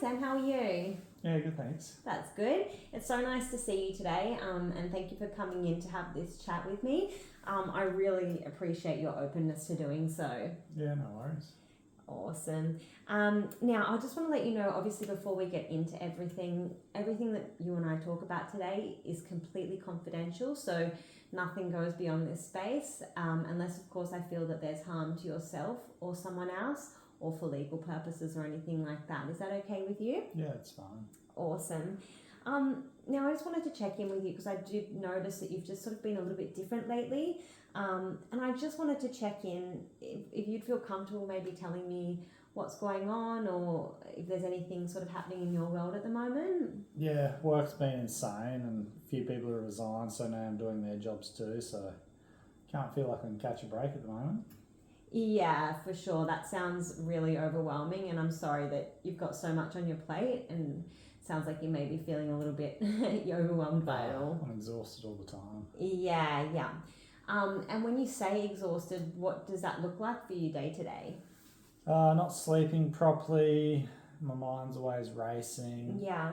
Sam, how are you? Yeah, good, thanks. That's good. It's so nice to see you today, and thank you for coming in to have this chat with me. I really appreciate your openness to doing so. Yeah, no worries. Awesome. Now, I just want to let you know, obviously, before we get into everything that you and I talk about today is completely confidential, so nothing goes beyond this space, unless, of course, I feel that there's harm to yourself or someone else, or for legal purposes or anything like that. Is that okay with you? Yeah, it's fine. Awesome. Now, I just wanted to check in with you because I did notice that you've just sort of been a little bit different lately. And I just wanted to check in if you'd feel comfortable maybe telling me what's going on or if there's anything sort of happening in your world at the moment. Yeah, work's been insane and a few people have resigned, so now I'm doing their jobs too, so can't feel like I can catch a break at the moment. Yeah, for sure. That sounds really overwhelming, and I'm sorry that you've got so much on your plate, and sounds like you may be feeling a little bit overwhelmed by it all. I'm exhausted all the time. Yeah. And when you say exhausted, what does that look like for you day to day? Not sleeping properly, my mind's always racing, Yeah.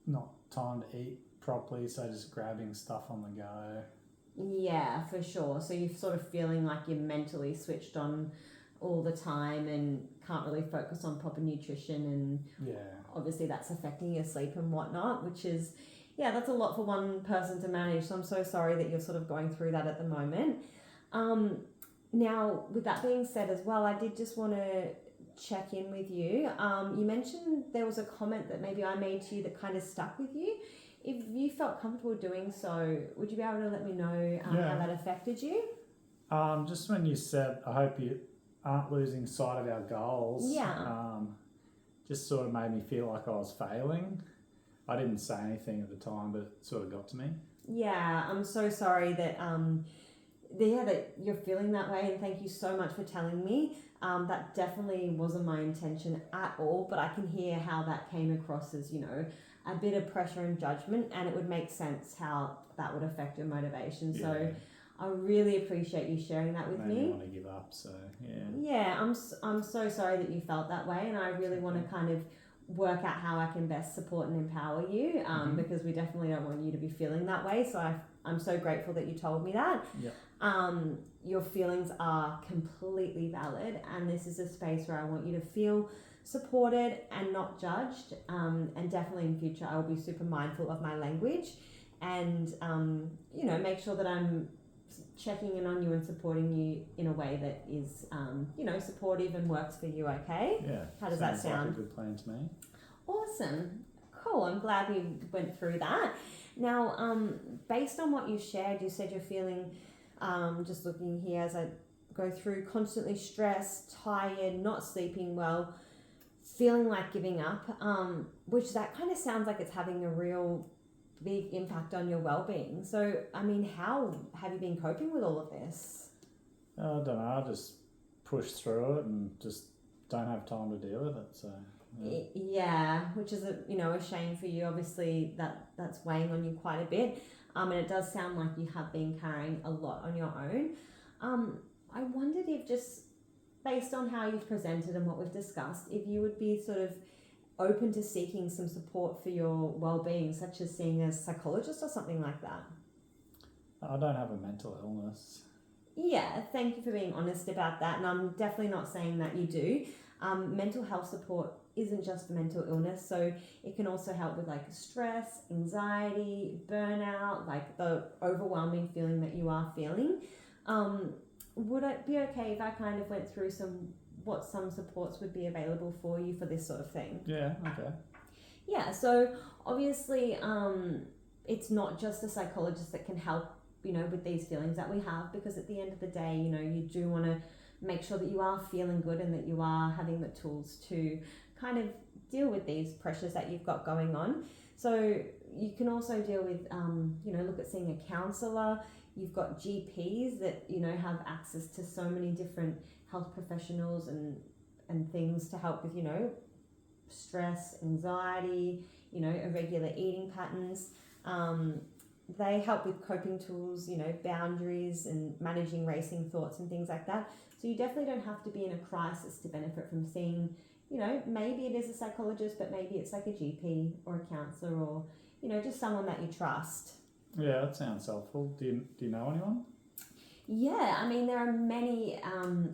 not time to eat properly, so just grabbing stuff on the go. Yeah, for sure. So you're sort of feeling like you're mentally switched on all the time and can't really focus on proper nutrition, and Yeah. obviously that's affecting your sleep and whatnot, which is, yeah, that's a lot for one person to manage. So I'm so sorry that you're sort of going through that at the moment. Now, with that being said as well, I did just want to check in with you. You mentioned there was a comment that maybe I made to you that kind of stuck with you. If you felt comfortable doing so, would you be able to let me know how that affected you? Just when you said, I hope you aren't losing sight of our goals. Yeah. Just sort of made me feel like I was failing. I didn't say anything at the time, but it sort of got to me. Yeah, I'm so sorry that that you're feeling that way, and thank you so much for telling me. That definitely wasn't my intention at all, but I can hear how that came across as, a bit of pressure and judgment, and it would make sense how that would affect your motivation. Yeah. So I really appreciate you sharing that with Made me. me want to give up, so yeah. Yeah, I'm so sorry that you felt that way, and I really want to kind of work out how I can best support and empower you, because we definitely don't want you to be feeling that way. So I'm so grateful that you told me that. Yeah. Your feelings are completely valid, and this is a space where I want you to feel supported and not judged, and definitely in future I will be super mindful of my language and make sure that I'm checking in on you and supporting you in a way that is supportive and works for you. Okay? Yeah. How does that Sounds sound? like a good plan to me. Awesome. Cool. I'm glad we went through that. Now, based on what you shared, you said you're feeling, just looking here as I go through, constantly stressed, tired, not sleeping well, feeling like giving up, which that kind of sounds like it's having a real big impact on your well-being. So, I mean, how have you been coping with all of this? I don't know, I just push through it and just don't have time to deal with it, so... Yeah, which is a shame for you. Obviously, that's weighing on you quite a bit, and it does sound like you have been carrying a lot on your own. I wondered if, just based on how you've presented and what we've discussed, if you would be sort of open to seeking some support for your well-being, such as seeing a psychologist or something like that. I don't have a mental illness. Yeah, thank you for being honest about that, and I'm definitely not saying that you do. Mental health support isn't just for mental illness, so it can also help with like stress, anxiety, burnout, like the overwhelming feeling that you are feeling. Would it be okay if I kind of went through some supports would be available for you for this sort of thing? Yeah, okay. Yeah, so obviously it's not just a psychologist that can help, with these feelings that we have, because at the end of the day, you do want to make sure that you are feeling good and that you are having the tools to kind of deal with these pressures that you've got going on. So you can also deal with, look at seeing a counsellor. You've got GPs that, have access to so many different health professionals and things to help with, stress, anxiety, irregular eating patterns. They help with coping tools, boundaries and managing racing thoughts and things like that. So you definitely don't have to be in a crisis to benefit from seeing, you know, maybe it is a psychologist, but maybe it's like a GP or a counsellor or, you know, just someone that you trust. Yeah, that sounds helpful. Do you know anyone? Yeah, I mean, there are many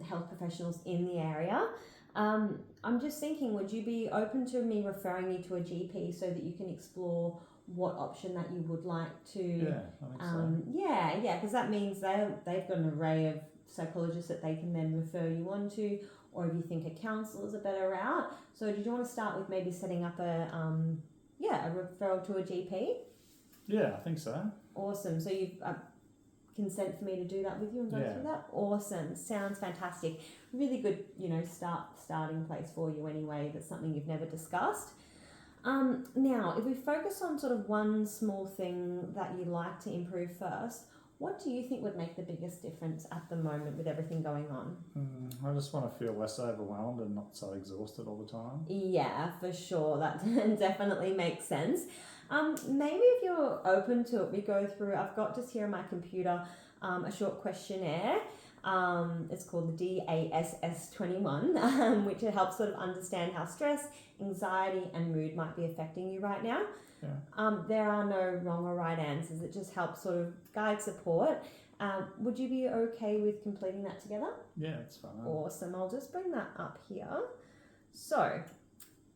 health professionals in the area. I'm just thinking, would you be open to me referring you to a GP so that you can explore what option that you would like to? Yeah, I think so. Yeah, because that means they've got an array of psychologists that they can then refer you on to, or if you think a counsellor is a better route. So did you want to start with maybe setting up a referral to a GP? Yeah, I think so. Awesome. So you've consent for me to do that with you and go through that? Awesome. Sounds fantastic. Really good, you know, starting place for you anyway. That's something you've never discussed. Now, if we focus on sort of one small thing that you'd like to improve first, what do you think would make the biggest difference at the moment with everything going on? I just want to feel less overwhelmed and not so exhausted all the time. Yeah, for sure. That definitely makes sense. Maybe if you're open to it, we go through, I've got just here on my computer a short questionnaire. It's called the DASS21, which helps sort of understand how stress, anxiety, and mood might be affecting you right now. Yeah. There are no wrong or right answers. It just helps sort of guide support. Would you be okay with completing that together? Yeah, it's fine. Awesome. I'll just bring that up here. So,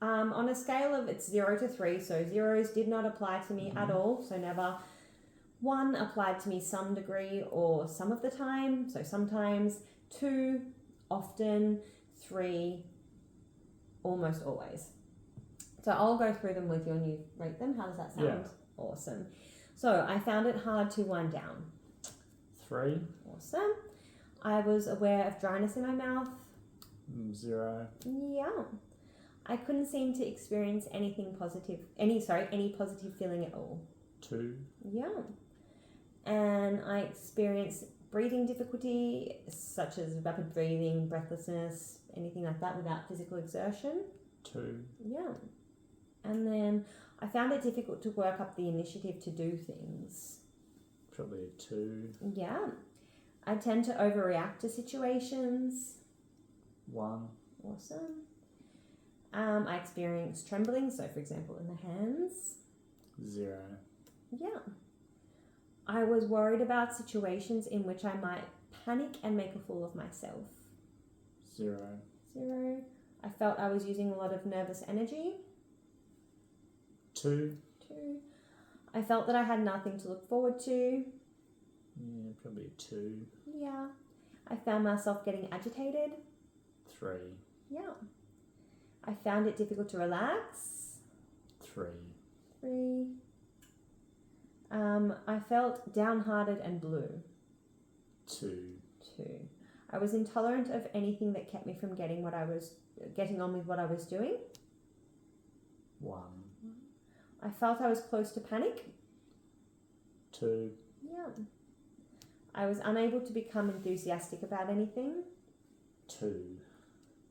on a scale of it's 0 to 3, so zeros did not apply to me at all, so never. 1 applied to me some degree or some of the time, so sometimes. 2, often. 3, almost always. So I'll go through them with you and you rate them. How does that sound? Yeah. Awesome. So I found it hard to wind down. 3. Awesome. I was aware of dryness in my mouth. 0. Yeah. I couldn't seem to experience any positive feeling at all. 2. Yeah. And I experienced breathing difficulty, such as rapid breathing, breathlessness, anything like that without physical exertion. 2. Yeah. And then I found it difficult to work up the initiative to do things. Probably a 2. Yeah. I tend to overreact to situations. 1. Awesome. I experienced trembling, so for example in the hands. 0. Yeah. I was worried about situations in which I might panic and make a fool of myself. 0. 0. I felt I was using a lot of nervous energy. 2. 2. I felt that I had nothing to look forward to. Yeah, probably 2. Yeah. I found myself getting agitated. 3. Yeah. I found it difficult to relax. 3. 3. I felt downhearted and blue. 2. 2. I was intolerant of anything that kept me from getting on with what I was doing. 1. I felt I was close to panic. 2. Yeah. I was unable to become enthusiastic about anything. 2.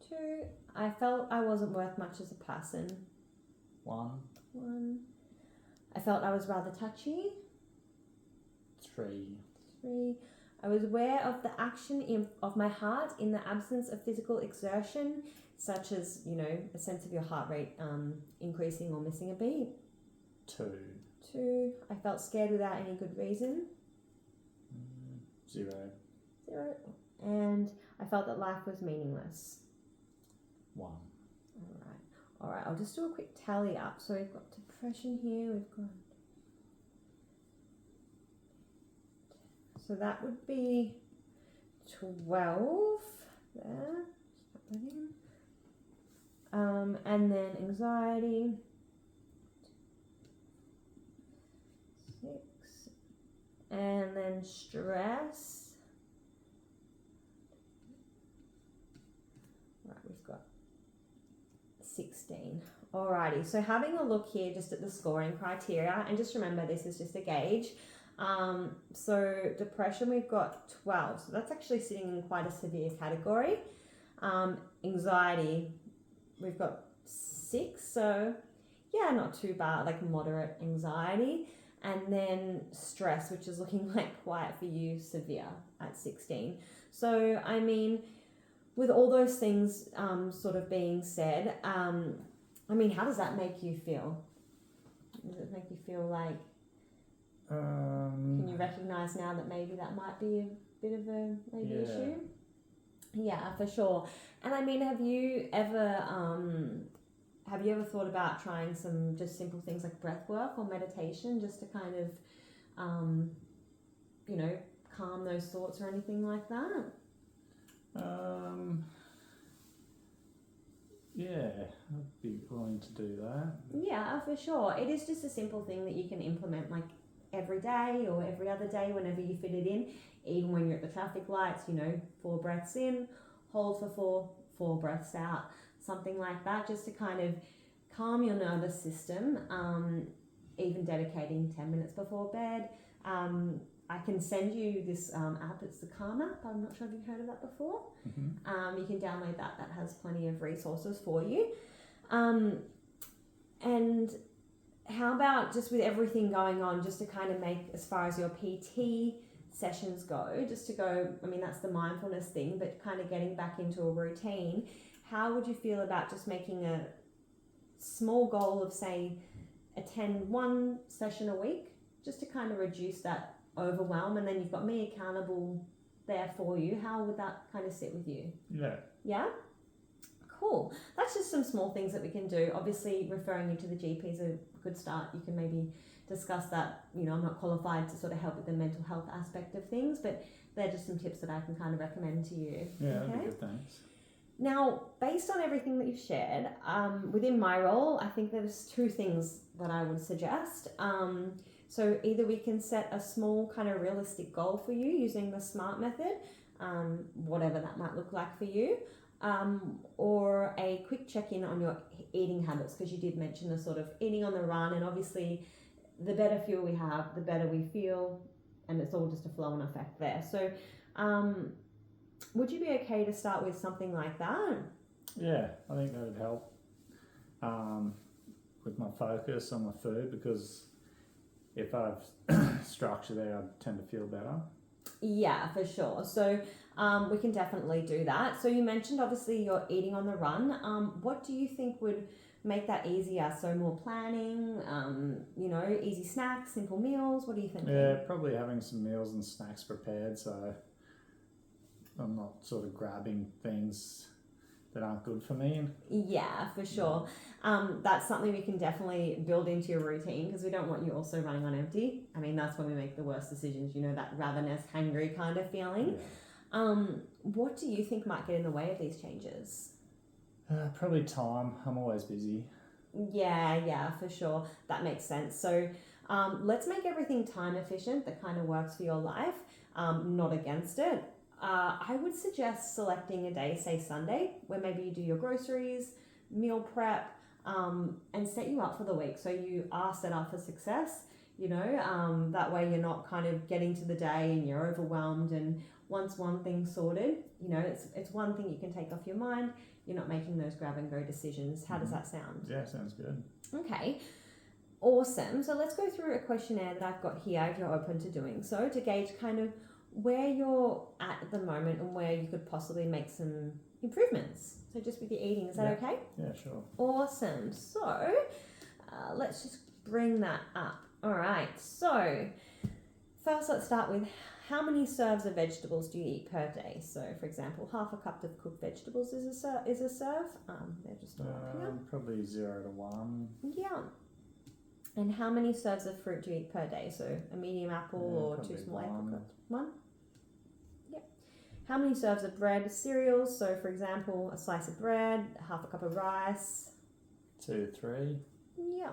2. I felt I wasn't worth much as a person. 1. 1. I felt I was rather touchy. 3. 3. I was aware of the action of my heart in the absence of physical exertion, such as, you know, a sense of your heart rate increasing or missing a beat. 2. 2. I felt scared without any good reason. 0. 0. And I felt that life was meaningless. 1. All right. I'll just do a quick tally up. So we've got depression here. So that would be 12 there. Just put that in. And then anxiety. 6. And then stress. Right, we've got 16. Alrighty, so having a look here just at the scoring criteria, and just remember this is just a gauge. So depression, we've got 12, so that's actually sitting in quite a severe category. Anxiety, we've got 6, so yeah, not too bad, like moderate anxiety. And then stress, which is looking like quite for you severe at 16. So I mean, with all those things sort of being said, I mean, how does that make you feel? Does it make you feel like, can you recognise now that maybe that might be a bit of a maybe issue? Yeah, for sure. And I mean, have you ever thought about trying some just simple things like breath work or meditation just to kind of, you know, calm those thoughts or anything like that? Yeah, I'd be willing to do that. Yeah, for sure. It is just a simple thing that you can implement like every day or every other day whenever you fit it in. Even when you're at the traffic lights, you know, 4 breaths in, hold for 4 breaths out, something like that, just to kind of calm your nervous system. Even dedicating 10 minutes before bed. I can send you this app. It's the Calm app. I'm not sure if you've heard of that before. Mm-hmm. You can download that. That has plenty of resources for you. And how about just with everything going on, just to kind of make, as far as your PT sessions go, just to go, I mean, that's the mindfulness thing, but kind of getting back into a routine, how would you feel about just making a small goal of, say, attend 1 session a week, just to kind of reduce that overwhelm, and then you've got me accountable there for you? How would that kind of sit with you? Yeah. Yeah? Cool. That's just some small things that we can do. Obviously, referring you to the GP is a good start. You can maybe discuss that. You know, I'm not qualified to sort of help with the mental health aspect of things, but they're just some tips that I can kind of recommend to you. Yeah, that'd be good, thanks. Now, based on everything that you've shared, within my role, I think there's 2 things that I would suggest. So either we can set a small kind of realistic goal for you using the SMART method, whatever that might look like for you, or a quick check-in on your eating habits, because you did mention the sort of eating on the run, and obviously the better fuel we have, the better we feel, and it's all just a flow-on effect there. So would you be okay to start with something like that? Yeah, I think that would help with my focus on my food, because if I've structure there, I tend to feel better. Yeah, for sure. So we can definitely do that. So you mentioned obviously you're eating on the run. What do you think would make that easier? So more planning, you know, easy snacks, simple meals. What do you think? Yeah, probably having some meals and snacks prepared, so I'm not sort of grabbing things that aren't good for me. Yeah, for sure. That's something we can definitely build into your routine, because we don't want you also running on empty. I mean, that's when we make the worst decisions, you know, that ravenous, hangry kind of feeling. Yeah. What do you think might get in the way of these changes? Probably time. I'm always busy. Yeah, for sure. That makes sense. So let's make everything time efficient that kind of works for your life, not against it. I would suggest selecting a day, say Sunday, where maybe you do your groceries, meal prep, and set you up for the week. So you are set up for success, you know, that way you're not kind of getting to the day and you're overwhelmed, and once one thing's sorted, you know, it's one thing you can take off your mind. You're not making those grab and go decisions. How does that sound? Yeah, sounds good. Okay. Awesome. So let's go through a questionnaire that I've got here, if you're open to doing so, to gauge kind of where you're at the moment and where you could possibly make some improvements. So just with your eating, is that okay? Yeah, sure. Awesome. So let's just bring that up. All right. So first, let's start with, how many serves of vegetables do you eat per day? So for example, half a cup of cooked vegetables is a serve. They're just all up here. Probably 0 to 1. Yeah. And how many serves of fruit do you eat per day? So a medium apple or 2 small apricots? 1? Yep. How many serves of bread, cereals? So for example, a slice of bread, half a cup of rice. 2 to 3. Yeah.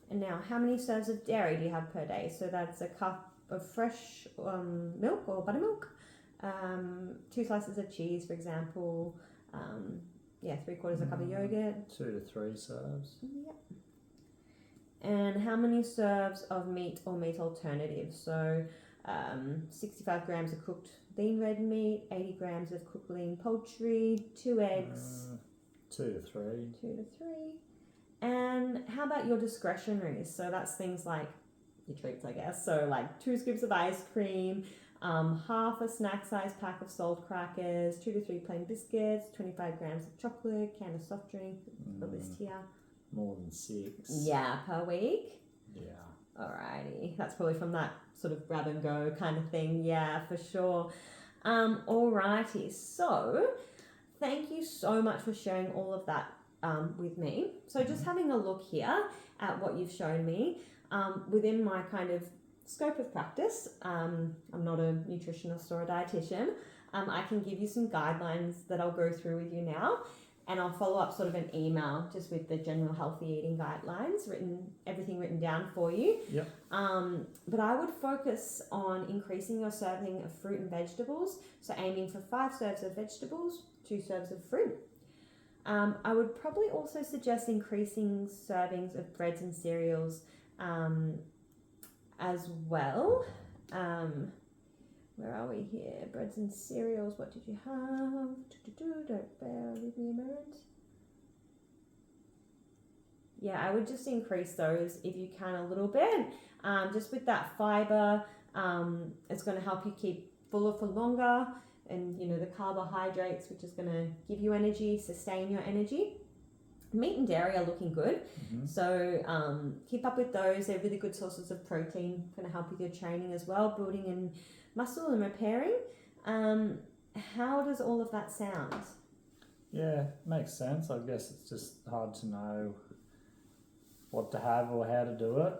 And now, how many serves of dairy do you have per day? So that's a cup of fresh milk or buttermilk, 2 slices of cheese, for example, 3/4 a cup of yogurt. 2 to 3 serves. Yep. And how many serves of meat or meat alternatives? So 65 grams of cooked lean red meat, 80 grams of cooked lean poultry, 2 eggs. 2 to 3. 2 to 3. And how about your discretionaries? So that's things like your treats, I guess. So like 2 scoops of ice cream, half a snack size pack of salt crackers, 2 to 3 plain biscuits, 25 grams of chocolate, can of soft drink, the list here. More than 6. Yeah, per week. Yeah. Alrighty, that's probably from that sort of grab and go kind of thing. Yeah, for sure. Alrighty, so thank you so much for sharing all of that with me. So just having a look here at what you've shown me within my kind of scope of practice. I'm not a nutritionist or a dietitian. I can give you some guidelines that I'll go through with you now. And I'll follow up sort of an email just with the general healthy eating guidelines, everything written down for you. Yep. But I would focus on increasing your serving of fruit and vegetables. So aiming for 5 serves of vegetables, 2 serves of fruit. I would probably also suggest increasing servings of breads and cereals as well. Where are we here? Breads and cereals. What did you have? Don't bear with me a moment. Yeah, I would just increase those if you can a little bit. Just with that fiber, it's going to help you keep fuller for longer. And, you know, the carbohydrates, which is going to give you energy, sustain your energy. Meat and dairy are looking good. Mm-hmm. So keep up with those. They're really good sources of protein. Going to help with your training as well, building in muscle and repairing. How does all of that sound? Yeah, makes sense. I guess it's just hard to know what to have or how to do it.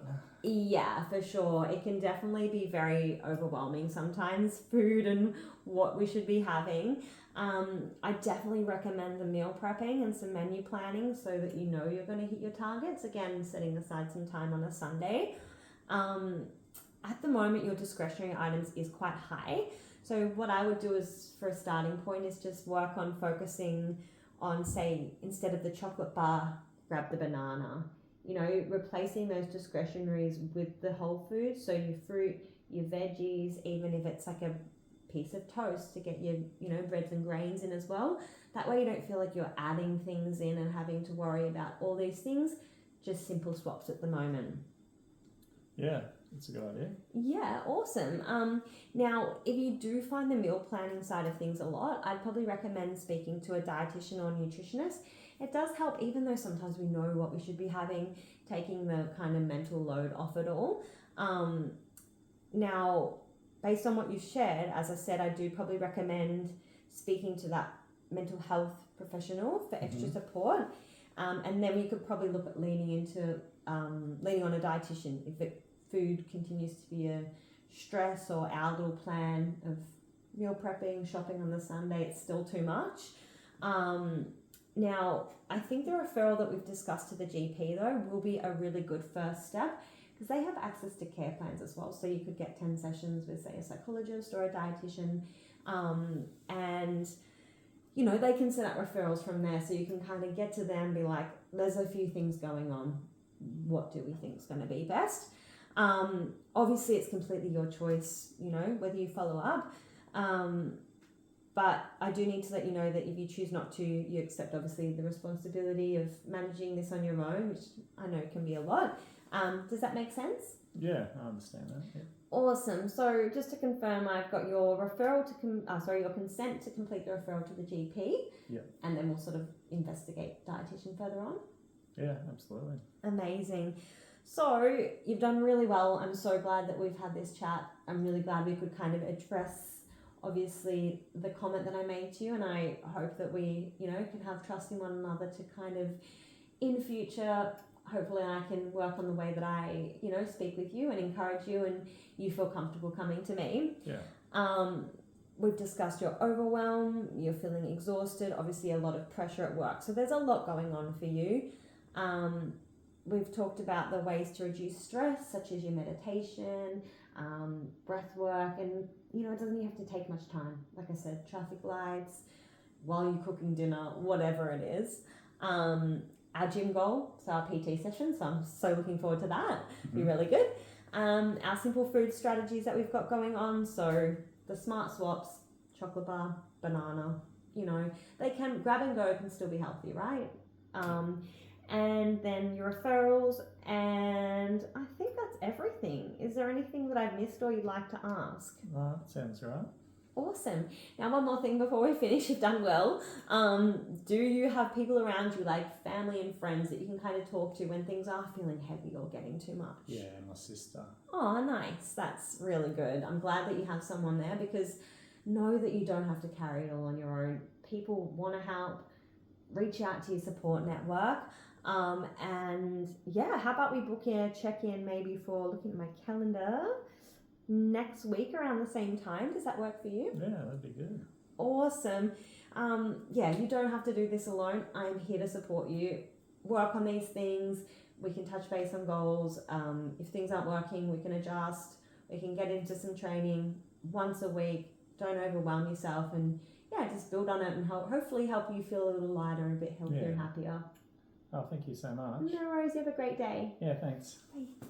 Yeah, for sure. It can definitely be very overwhelming sometimes, food and what we should be having. I definitely recommend the meal prepping and some menu planning so that you know you're going to hit your targets. Again, setting aside some time on a Sunday. At the moment, your discretionary items is quite high. So what I would do is, for a starting point, is just work on focusing on, say, instead of the chocolate bar, grab the banana. You know, replacing those discretionaries with the whole food. So your fruit, your veggies, even if it's like a piece of toast to get your, you know, breads and grains in as well. That way you don't feel like you're adding things in and having to worry about all these things. Just simple swaps at the moment. Yeah, that's a good idea. Yeah, awesome. Now, if you do find the meal planning side of things a lot, I'd probably recommend speaking to a dietitian or nutritionist. It does help, even though sometimes we know what we should be having, taking the kind of mental load off it all. Now, based on what you've shared, as I said, I do probably recommend speaking to that mental health professional for extra support. And then we could probably look at leaning on a dietitian if food continues to be a stress, or our little plan of meal prepping, shopping on the Sunday, it's still too much. Now, I think the referral that we've discussed to the GP, though, will be a really good first step, because they have access to care plans as well. So you could get 10 sessions with, say, a psychologist or a dietitian, and, you know, they can set up referrals from there. So you can kind of get to them and be like, there's a few things going on. What do we think is going to be best? Obviously, it's completely your choice, you know, whether you follow up. But I do need to let you know that if you choose not to, you accept obviously the responsibility of managing this on your own, which I know can be a lot. Does that make sense? Yeah, I understand that. Yeah. Awesome. So just to confirm, I've got your referral your consent to complete the referral to the GP. Yeah. And then we'll sort of investigate dietitian further on. Yeah, absolutely. Amazing. So you've done really well. I'm so glad that we've had this chat. I'm really glad we could kind of address obviously the comment that I made to you, and I hope that we, you know, can have trust in one another to kind of, in future, hopefully I can work on the way that I, you know, speak with you and encourage you, and you feel comfortable coming to me. Yeah. We've discussed your overwhelm, you're feeling exhausted, obviously a lot of pressure at work. So there's a lot going on for you. We've talked about the ways to reduce stress, such as your meditation, breath work, and, you know, it doesn't even have to take much time. Like I said, traffic lights, while you're cooking dinner, whatever it is. Our gym goal, so our PT session, so I'm so looking forward to that. Be really good. Our simple food strategies that we've got going on, so the smart swaps, chocolate bar, banana, you know, they can, grab and go can still be healthy, right? and then your referrals, and I think that's everything. Is there anything that I've missed or you'd like to ask? No, that sounds right. Awesome. Now, one more thing before we finish. You've done well. Do you have people around you, like family and friends, that you can kind of talk to when things are feeling heavy or getting too much? Yeah, my sister. Oh, nice. That's really good. I'm glad that you have someone there, because know that you don't have to carry it all on your own. People want to help. Reach out to your support network. And yeah, how about we book a check-in maybe for, looking at my calendar, next week around the same time? Does that work for you? Yeah, that'd be good. Awesome. Yeah, you don't have to do this alone. I'm here to support you. Work on these things. We can touch base on goals. If things aren't working, we can adjust. We can get into some training once a week. Don't overwhelm yourself, and yeah, just build on it and hopefully help you feel a little lighter, a bit healthier and happier. Oh, thank you so much. No worries. You have a great day. Yeah, thanks. Bye.